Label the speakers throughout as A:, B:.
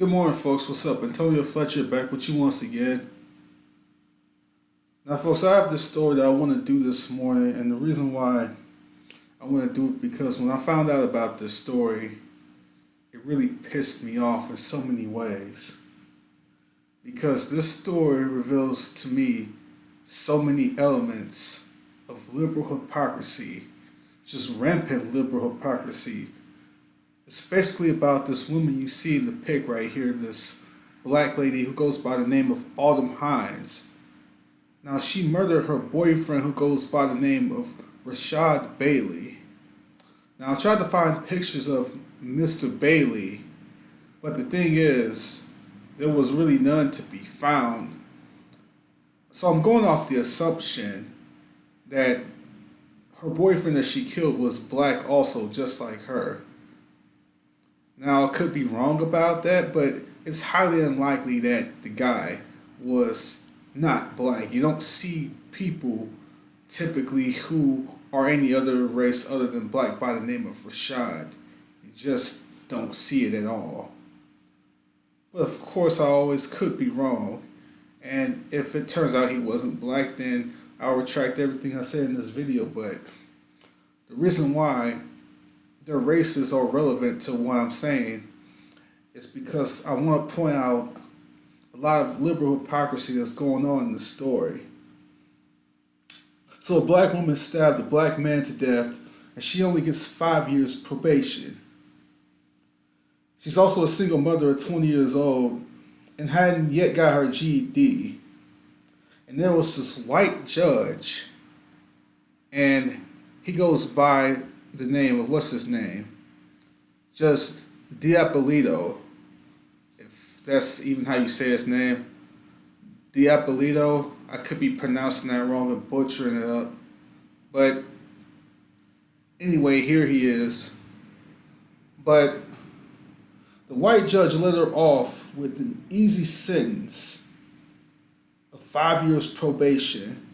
A: Good morning, folks. What's up? Antonio Fletcher back with you once again. Now, folks, I have this story that I want to do this morning, and the reason why I want to do it because when I found out about this story, it really pissed me off in so many ways. Because this story reveals to me so many elements of liberal hypocrisy, just rampant liberal hypocrisy. It's basically about this woman you see in the pic right here, this black lady who goes by the name of Autumn Hines. Now, she murdered her boyfriend who goes by the name of Rashad Bailey. Now, I tried to find pictures of Mr. Bailey, but the thing is, there was really none to be found. So I'm going off the assumption that her boyfriend that she killed was black also, just like her. Now, I could be wrong about that, but it's highly unlikely that the guy was not black. You don't see people typically who are any other race other than black by the name of Rashad. You just don't see it at all. But of course, I always could be wrong. And if it turns out he wasn't black, then I'll retract everything I said in this video. But the reason why their races are relevant to what I'm saying is because I want to point out a lot of liberal hypocrisy that's going on in the story. So a black woman stabbed a black man to death and she only gets 5 years probation. She's also a single mother at 20 years old and hadn't yet got her GED. And there was this white judge, and he goes by the name of, what's his name? Just Diapolito, if that's even how you say his name. Diapolito. I could be pronouncing that wrong and butchering it up. But anyway, here he is. But the white judge let her off with an easy sentence of 5 years probation,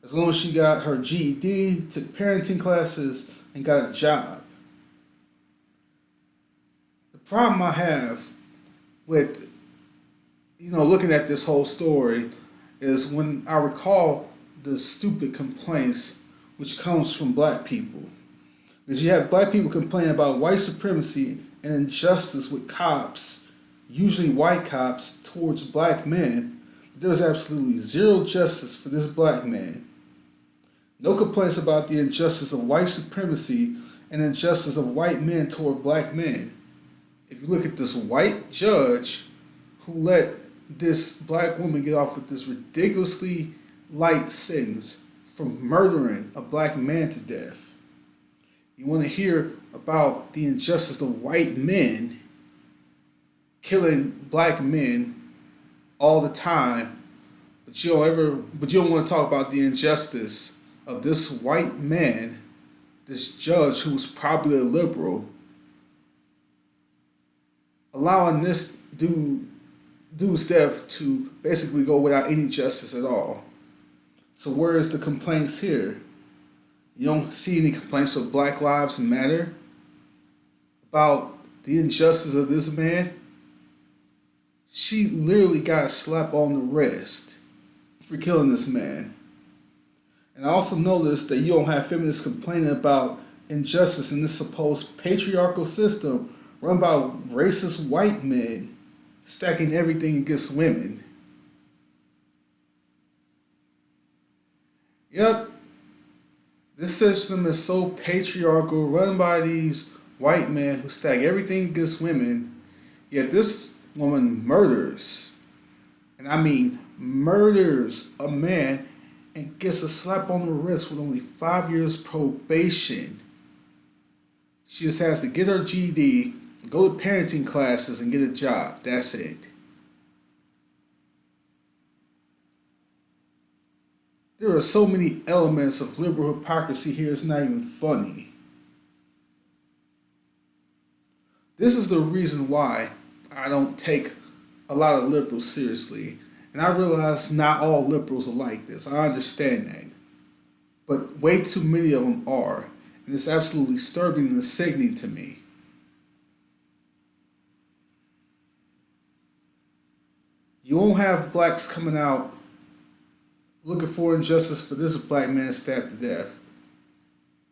A: as long as she got her GED, took parenting classes, and got a job. The problem I have with, looking at this whole story is when I recall the stupid complaints which comes from black people. Because you have black people complaining about white supremacy and injustice with cops, usually white cops, towards black men. But there's absolutely zero justice for this black man. No complaints about the injustice of white supremacy and injustice of white men toward black men. If you look at this white judge who let this black woman get off with this ridiculously light sentence for murdering a black man to death. You want to hear about the injustice of white men killing black men all the time, but you don't want to talk about the injustice of this white man, this judge who was probably a liberal, allowing this dude's death to basically go without any justice at all. So where is the complaints here? You don't see any complaints of Black Lives Matter about the injustice of this man? She literally got a slap on the wrist for killing this man. And I also noticed that you don't have feminists complaining about injustice in this supposed patriarchal system run by racist white men stacking everything against women. Yep, this system is so patriarchal, run by these white men who stack everything against women, yet this woman murders, and I mean murders, a man and gets a slap on the wrist with only 5 years probation. She just has to get her GED, go to parenting classes, and get a job. That's it. There are so many elements of liberal hypocrisy here, it's not even funny. This is the reason why I don't take a lot of liberals seriously. And I realize not all liberals are like this. I understand that. But way too many of them are. And it's absolutely disturbing and sickening to me. You won't have blacks coming out looking for injustice for this black man stabbed to death.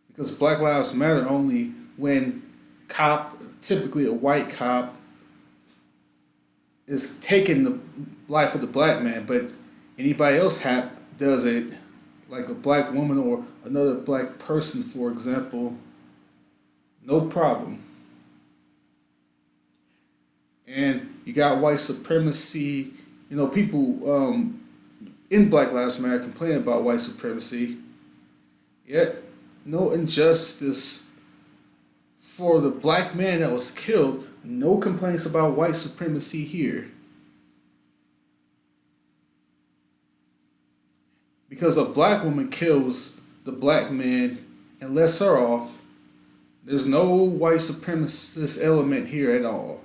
A: Because Black Lives Matter only when cop, typically a white cop, is taking the life of the black man, but anybody else does it, like a black woman or another black person, for example, no problem. And you got white supremacy. People in Black Lives Matter complain about white supremacy, yet no injustice for the black man that was killed. No complaints about white supremacy here. Because a black woman kills the black man and lets her off, there's no white supremacist element here at all.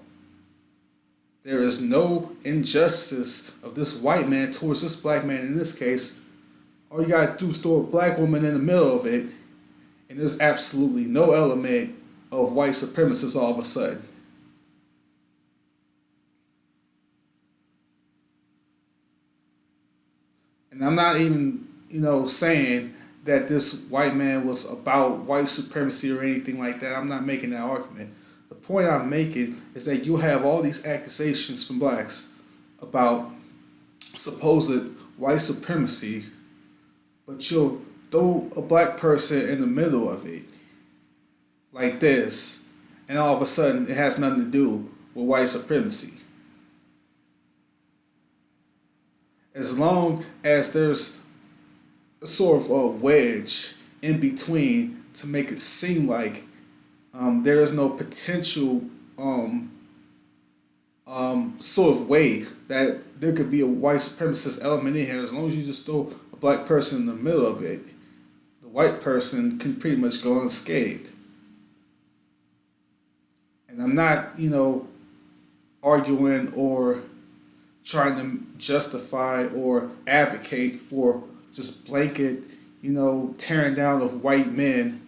A: There is no injustice of this white man towards this black man in this case. All you gotta do is throw a black woman in the middle of it, and there's absolutely no element of white supremacists all of a sudden. And I'm not even, saying that this white man was about white supremacy or anything like that. I'm not making that argument. The point I'm making is that you have all these accusations from blacks about supposed white supremacy, but you'll throw a black person in the middle of it like this, and all of a sudden it has nothing to do with white supremacy. As long as there's a sort of a wedge in between to make it seem like there is no potential sort of way that there could be a white supremacist element in here, as long as you just throw a black person in the middle of it, the white person can pretty much go unscathed. And I'm not, arguing or trying to justify or advocate for just blanket, tearing down of white men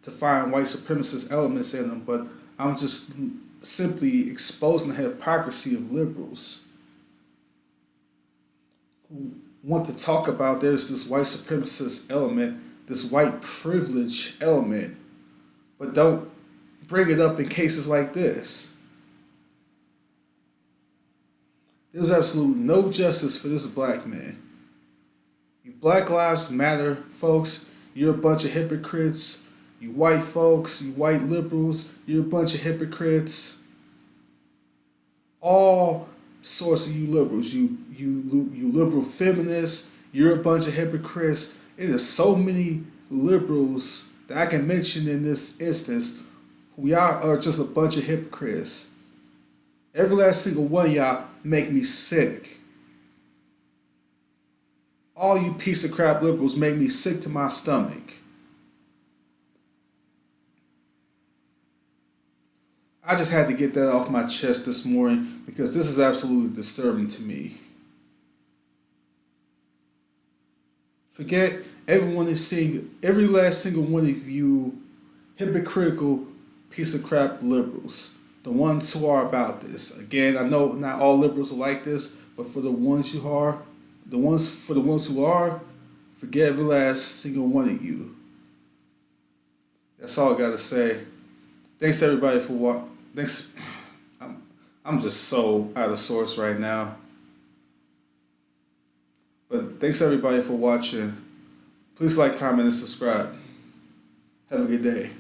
A: to find white supremacist elements in them, but I'm just simply exposing the hypocrisy of liberals who want to talk about there's this white supremacist element, this white privilege element, but don't bring it up in cases like this. There's absolutely no justice for this black man. You Black Lives Matter folks, you're a bunch of hypocrites. You white folks, you white liberals, you're a bunch of hypocrites. All sorts of you liberals, you liberal feminists, you're a bunch of hypocrites. It is so many liberals that I can mention in this instance who y'all are just a bunch of hypocrites. Every last single one of y'all make me sick. All you piece of crap liberals make me sick to my stomach. I just had to get that off my chest this morning because this is absolutely disturbing to me. Forget everyone is seeing, every last single one of you hypocritical piece of crap liberals. The ones who are about this. Again, I know not all liberals are like this, but for the ones who are, forget every last single one of you. That's all I gotta say. Thanks everybody for what. Thanks. I'm just so out of sorts right now. But thanks everybody for watching. Please like, comment, and subscribe. Have a good day.